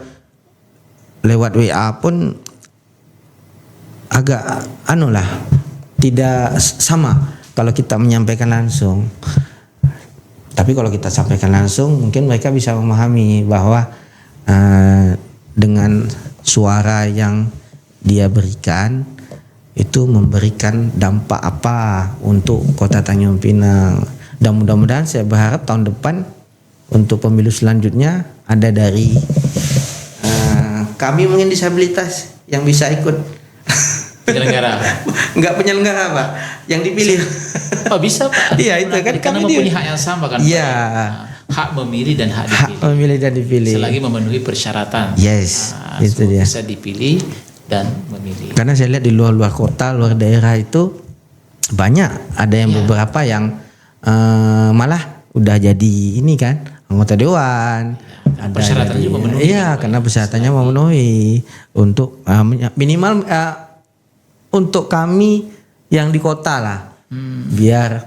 lewat WA pun agak tidak sama kalau kita menyampaikan langsung. Tapi kalau kita sampaikan langsung mungkin mereka bisa memahami bahwa dengan suara yang dia berikan itu memberikan dampak apa untuk Kota Tanjung Pinang. Dan mudah-mudahan saya berharap tahun depan untuk pemilu selanjutnya ada dari kami mungkin disabilitas yang bisa ikut. Penyelenggara? Enggak penyelenggara Pak, yang dipilih. Oh bisa Pak? Iya itu kan karena kami mempunyai hak yang sama kan? Iya. Hak memilih dan hak dipilih. Hak memilih dan dipilih. Selagi memenuhi persyaratan. Yes, itu dia. Bisa dipilih dan memilih. Karena saya lihat di luar kota, luar daerah itu banyak, ada yang beberapa yang malah udah jadi ini kan, anggota dewan. Persyaratannya juga memenuhi. Iya, karena persyaratannya memenuhi untuk minimal untuk kami yang di kota lah, biar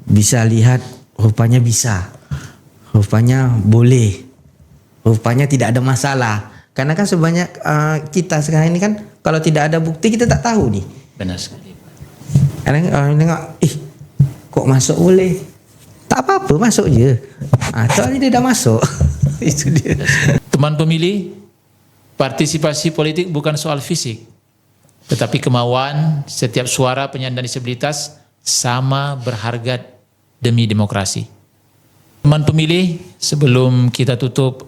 bisa lihat rupanya bisa, rupanya boleh, rupanya tidak ada masalah. Karena kan sebanyak kita sekarang ini kan, kalau tidak ada bukti kita tak tahu nih. Benar sekali Pak. Kadang orang tengok, kok masuk boleh? Tak apa-apa, masuk je. Soalnya dia dah masuk. Itu dia. Teman pemilih, partisipasi politik bukan soal fisik, tetapi kemauan setiap suara penyandang disabilitas sama berharga demi demokrasi. Teman pemilih, sebelum kita tutup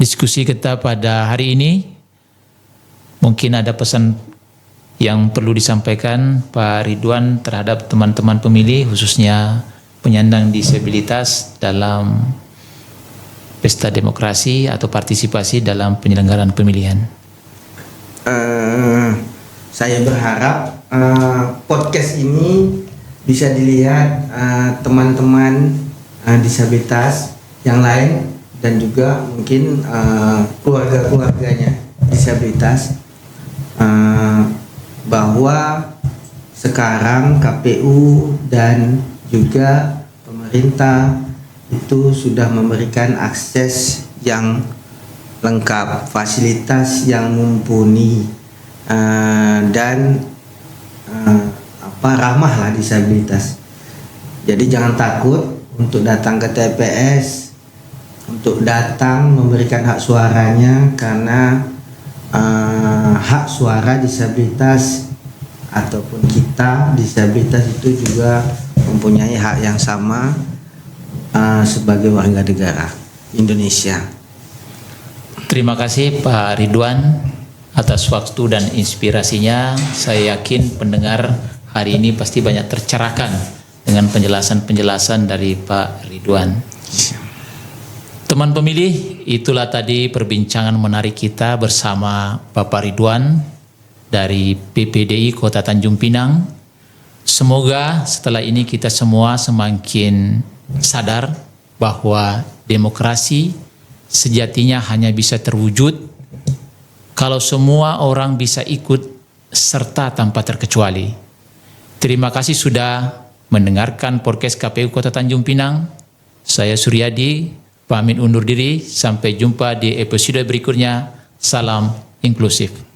diskusi kita pada hari ini, mungkin ada pesan yang perlu disampaikan Pak Ridwan terhadap teman-teman pemilih, khususnya penyandang disabilitas dalam pesta demokrasi atau partisipasi dalam penyelenggaraan pemilihan. Saya berharap podcast ini bisa dilihat teman-teman disabilitas yang lain dan juga mungkin keluarga-keluarganya disabilitas, bahwa sekarang KPU dan juga pemerintah itu sudah memberikan akses yang lengkap, fasilitas yang mumpuni, dan ramah lah disabilitas. Jadi jangan takut untuk datang ke TPS, untuk datang memberikan hak suaranya, karena hak suara disabilitas ataupun kita disabilitas itu juga mempunyai hak yang sama sebagai warga negara Indonesia. Terima kasih Pak Ridwan atas waktu dan inspirasinya. Saya yakin pendengar hari ini pasti banyak tercerahkan dengan penjelasan-penjelasan dari Pak Ridwan. Teman pemilih, itulah tadi perbincangan menarik kita bersama Bapak Ridwan dari PPDI Kota Tanjung Pinang. Semoga setelah ini kita semua semakin sadar bahwa demokrasi sejatinya hanya bisa terwujud kalau semua orang bisa ikut serta tanpa terkecuali. Terima kasih sudah mendengarkan podcast KPU Kota Tanjung Pinang. Saya Suryadi, pamit undur diri. Sampai jumpa di episode berikutnya. Salam inklusif.